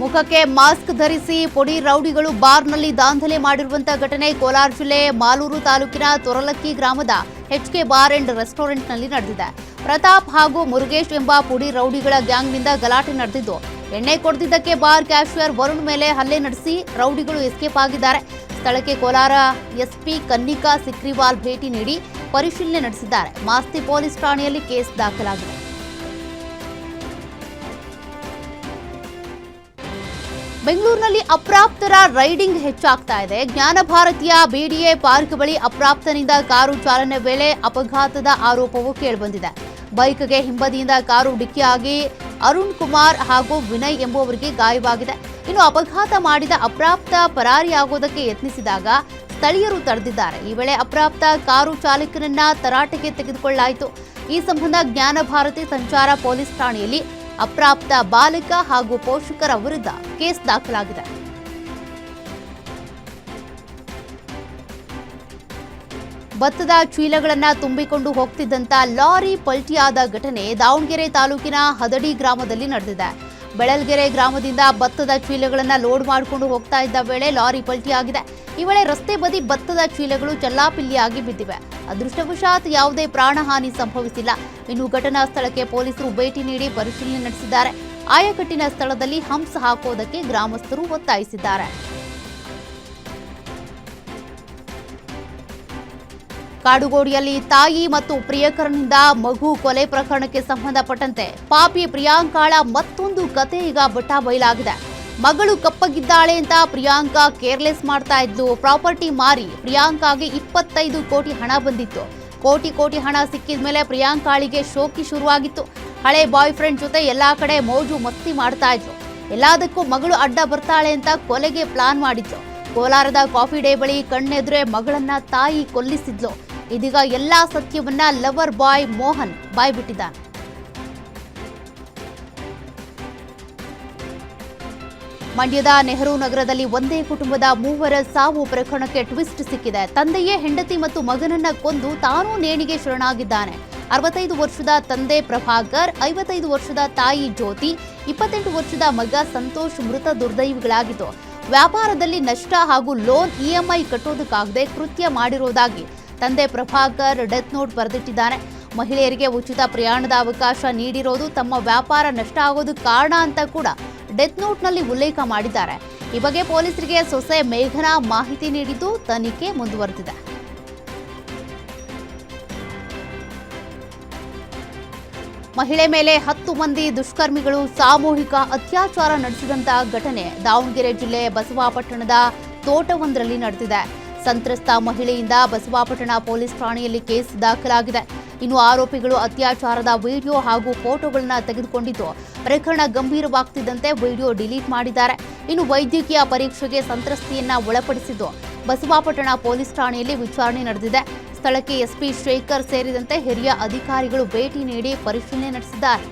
ಮುಖಕ್ಕೆ ಮಾಸ್ಕ್ ಧರಿಸಿ ಪುಡಿ ರೌಡಿಗಳು ಬಾರ್ನಲ್ಲಿ ದಾಂಧಲೆ ಮಾಡಿರುವಂತಹ ಘಟನೆ ಕೋಲಾರ ಜಿಲ್ಲೆ ಮಾಲೂರು ತಾಲೂಕಿನ ತೊರಲಕ್ಕಿ ಗ್ರಾಮದ HK ಬಾರ್ ಅಂಡ್ ರೆಸ್ಟೋರೆಂಟ್ನಲ್ಲಿ ನಡೆದಿದೆ. ಪ್ರತಾಪ್ ಹಾಗೂ ಮುರುಗೇಶ್ ಎಂಬ ಪುಡಿ ರೌಡಿಗಳ ಗ್ಯಾಂಗ್ನಿಂದ ಗಲಾಟೆ ನಡೆದಿದ್ದು, ಎಣ್ಣೆ ಕೊಡ್ತಿದ್ದಕ್ಕೆ ಬಾರ್ ಕ್ಯಾಶಿಯರ್ ವರುಣ್ ಮೇಲೆ ಹಲ್ಲೆ ನಡೆಸಿ ರೌಡಿಗಳು ಎಸ್ಕೇಪ್ ಆಗಿದ್ದಾರೆ. ಸ್ಥಳಕ್ಕೆ ಕೋಲಾರ SP ಕನ್ನಿಕಾ ಸಿಕ್ರಿವಾಲ್ ಭೇಟಿ ನೀಡಿ ಪರಿಶೀಲನೆ ನಡೆಸಿದ್ದಾರೆ. ಮಾಸ್ತಿ ಪೊಲೀಸ್ ಠಾಣೆಯಲ್ಲಿ ಕೇಸ್ ದಾಖಲಾಗಿದೆ. ಬೆಂಗಳೂರಿನಲ್ಲಿ ಅಪ್ರಾಪ್ತರ ರೈಡಿಂಗ್ ಹೆಚ್ಚಾಗ್ತಾ ಇದೆ. ಜ್ಞಾನ ಭಾರತೀಯ BDA ಪಾರ್ಕ್ ಬಳಿ ಅಪ್ರಾಪ್ತನಿಂದ ಕಾರು ಚಾಲನೆ ವೇಳೆ ಅಪಘಾತದ ಆರೋಪವು ಕೇಳಿಬಂದಿದೆ. ಬೈಕ್ಗೆ ಹಿಂಬದಿಯಿಂದ ಕಾರು ಡಿಕ್ಕಿಯಾಗಿ ಅರುಣ್ ಕುಮಾರ್ ಹಾಗೂ ವಿನಯ್ ಎಂಬುವರಿಗೆ ಗಾಯವಾಗಿದೆ. ಇನ್ನು ಅಪಘಾತ ಮಾಡಿದ ಅಪ್ರಾಪ್ತ ಪರಾರಿಯಾಗೋದಕ್ಕೆ ಯತ್ನಿಸಿದಾಗ ಸ್ಥಳೀಯರು ತಡೆದಿದ್ದಾರೆ. ಈ ವೇಳೆ ಅಪ್ರಾಪ್ತ ಕಾರು ಚಾಲಕನನ್ನ ತರಾಟೆಗೆ ತೆಗೆದುಕೊಳ್ಳಲಾಯಿತು. ಈ ಸಂಬಂಧ ಜ್ಞಾನ ಭಾರತಿ ಸಂಚಾರ ಪೊಲೀಸ್ ಠಾಣೆಯಲ್ಲಿ ಅಪ್ರಾಪ್ತ ಬಾಲಕ ಹಾಗೂ ಪೋಷಕರ ವಿರುದ್ಧ ಕೇಸ್ ದಾಖಲಾಗಿದೆ. ಭತ್ತದ ಚೀಲಗಳನ್ನು ತುಂಬಿಕೊಂಡು ಹೋಗ್ತಿದ್ದಂತ ಲಾರಿ ಪಲ್ಟಿಯಾದ ಘಟನೆ ದಾವಣಗೆರೆ ತಾಲೂಕಿನ ಹದಡಿ ಗ್ರಾಮದಲ್ಲಿ ನಡೆದಿದೆ. ಬೆಳಲ್ಗೆರೆ ಗ್ರಾಮದಿಂದ ಭತ್ತದ ಚೀಲಗಳನ್ನು ಲೋಡ್ ಮಾಡಿಕೊಂಡು ಹೋಗ್ತಾ ಇದ್ದ ವೇಳೆ ಲಾರಿ ಪಲ್ಟಿಯಾಗಿದೆ. ಈ ವೇಳೆ ರಸ್ತೆ ಬದಿ ಭತ್ತದ ಚೀಲಗಳು ಚಲ್ಲಾಪಿಲ್ಲಿಯಾಗಿ ಬಿದ್ದಿವೆ. ಅದೃಷ್ಟವಶಾತ್ ಯಾವುದೇ ಪ್ರಾಣಹಾನಿ ಸಂಭವಿಸಿಲ್ಲ. ಇನ್ನು ಘಟನಾ ಸ್ಥಳಕ್ಕೆ ಪೊಲೀಸರು ಭೇಟಿ ನೀಡಿ ಪರಿಶೀಲನೆ ನಡೆಸಿದ್ದಾರೆ. ಆಯಕಟ್ಟಿನ ಸ್ಥಳದಲ್ಲಿ ಹಂಪ್ಸ್ ಹಾಕೋದಕ್ಕೆ ಗ್ರಾಮಸ್ಥರು ಒತ್ತಾಯಿಸಿದ್ದಾರೆ. ಕಾಡುಗೋಡಿಯಲ್ಲಿ ತಾಯಿ ಮತ್ತು ಪ್ರಿಯಕರನಿಂದ ಮಗು ಕೊಲೆ ಪ್ರಕರಣಕ್ಕೆ ಸಂಬಂಧಪಟ್ಟಂತೆ ಪಾಪಿ ಪ್ರಿಯಾಂಕಾಳ ಮತ್ತೊಂದು ಕತೆ ಈಗ ಬಯಲಾಗಿದೆ. ಮಗಳು ಕಪ್ಪಗಿದ್ದಾಳೆ ಅಂತ ಪ್ರಿಯಾಂಕಾ ಕೇರ್ಲೆಸ್ ಮಾಡ್ತಾ ಇದ್ಲು. ಪ್ರಾಪರ್ಟಿ ಮಾರಿ ಪ್ರಿಯಾಂಕಾಗೆ 25 ಕೋಟಿ ಹಣ ಬಂದಿತ್ತು. ಕೋಟಿ ಹಣ ಸಿಕ್ಕಿದ ಮೇಲೆ ಪ್ರಿಯಾಂಕಾಳಿಗೆ ಶೋಕಿ ಶುರುವಾಗಿತ್ತು. ಹಳೆ ಬಾಯ್ ಫ್ರೆಂಡ್ ಜೊತೆ ಎಲ್ಲಾ ಕಡೆ ಮೋಜು ಮಸ್ತಿ ಮಾಡ್ತಾ ಇದ್ರು. ಎಲ್ಲದಕ್ಕೂ ಮಗಳು ಅಡ್ಡ ಬರ್ತಾಳೆ ಅಂತ ಕೊಲೆಗೆ ಪ್ಲಾನ್ ಮಾಡಿದ್ರು. ಕೋಲಾರದ ಕಾಫಿ ಡೇ ಬಳಿ ಕಣ್ಣೆದುರೇ ಮಗಳನ್ನ ತಾಯಿ ಕೊಲ್ಲಿಸಿದ್ಲು. ಇದೀಗ ಎಲ್ಲಾ ಸತ್ಯವನ್ನ ಲವರ್ ಬಾಯ್ ಮೋಹನ್ ಬಾಯ್ಬಿಟ್ಟಿದ್ದಾನೆ. ಮಂಡ್ಯದ ನೆಹರು ನಗರದಲ್ಲಿ ಒಂದೇ ಕುಟುಂಬದ 3 ಸಾವು ಪ್ರಕರಣಕ್ಕೆ ಟ್ವಿಸ್ಟ್ ಸಿಕ್ಕಿದೆ. ತಂದೆಯೇ ಹೆಂಡತಿ ಮತ್ತು ಮಗನನ್ನ ಕೊಂದು ತಾನೂ ನೇಣಿಗೆ ಶರಣಾಗಿದ್ದಾನೆ. 65 ವರ್ಷದ ತಂದೆ ಪ್ರಭಾಕರ್, 55 ವರ್ಷದ ತಾಯಿ ಜ್ಯೋತಿ, 28 ವರ್ಷದ ಮಗ ಸಂತೋಷ್ ಮೃತ ದುರ್ದೈವಿಗಳಾಗಿದ್ದು, ವ್ಯಾಪಾರದಲ್ಲಿ ನಷ್ಟ ಹಾಗೂ ಲೋನ್ EMI ಕಟ್ಟೋದಕ್ಕಾಗದೆ ಕೃತ್ಯ ಮಾಡಿರೋದಾಗಿ ತಂದೆ ಪ್ರಭಾಕರ್ ಡೆತ್ ನೋಟ್ ಬರೆದಿಟ್ಟಿದ್ದಾನೆ. ಮಹಿಳೆಯರಿಗೆ ಉಚಿತ ಪ್ರಯಾಣದ ಅವಕಾಶ ನೀಡಿರೋದು ತಮ್ಮ ವ್ಯಾಪಾರ ನಷ್ಟ ಆಗೋದಕ್ಕೆ ಕಾರಣ ಅಂತ ಕೂಡ ಡೆತ್ ನೋಟ್ನಲ್ಲಿ ಉಲ್ಲೇಖ ಮಾಡಿದ್ದಾರೆ. ಈ ಬಗ್ಗೆ ಪೊಲೀಸರಿಗೆ ಸೊಸೆ ಮೇಘನಾ ಮಾಹಿತಿ ನೀಡಿದ್ದು ತನಿಖೆ ಮುಂದುವರೆದಿದೆ. ಮಹಿಳೆ ಮೇಲೆ 10 ಮಂದಿ ದುಷ್ಕರ್ಮಿಗಳು ಸಾಮೂಹಿಕ ಅತ್ಯಾಚಾರ ನಡೆಸಿದಂತಹ ಘಟನೆ ದಾವಣಗೆರೆ ಜಿಲ್ಲೆ ಬಸವಾಪಟ್ಟಣದ ತೋಟವೊಂದರಲ್ಲಿ ನಡೆದಿದೆ. ಸಂತ್ರಸ್ತ ಮಹಿಳೆಯಿಂದ ಬಸವಾಪಟ್ಟಣ ಪೊಲೀಸ್ ಠಾಣೆಯಲ್ಲಿ ಕೇಸ್ ದಾಖಲಾಗಿದೆ. ಇನ್ನು ಆರೋಪಿಗಳು ಅತ್ಯಾಚಾರದ ವಿಡಿಯೋ ಹಾಗೂ ಫೋಟೋಗಳನ್ನು ತೆಗೆದುಕೊಂಡಿದ್ದು, ಪ್ರಕರಣ ಗಂಭೀರವಾಗ್ತಿದ್ದಂತೆ ವಿಡಿಯೋ ಡಿಲೀಟ್ ಮಾಡಿದ್ದಾರೆ. ಇನ್ನು ವೈದ್ಯಕೀಯ ಪರೀಕ್ಷೆಗೆ ಸಂತ್ರಸ್ತೆಯನ್ನ ಒಳಪಡಿಸಿದ್ದು. ಬಸವಾಪಟ್ಟಣ ಪೊಲೀಸ್ ಠಾಣೆಯಲ್ಲಿ ವಿಚಾರಣೆ ನಡೆದಿದೆ. ಸ್ಥಳಕ್ಕೆ ಎಸ್ಪಿ ಶೇಖರ್ ಸೇರಿದಂತೆ ಹಿರಿಯ ಅಧಿಕಾರಿಗಳು ಭೇಟಿ ನೀಡಿ ಪರಿಶೀಲನೆ ನಡೆಸಿದ್ದಾರೆ.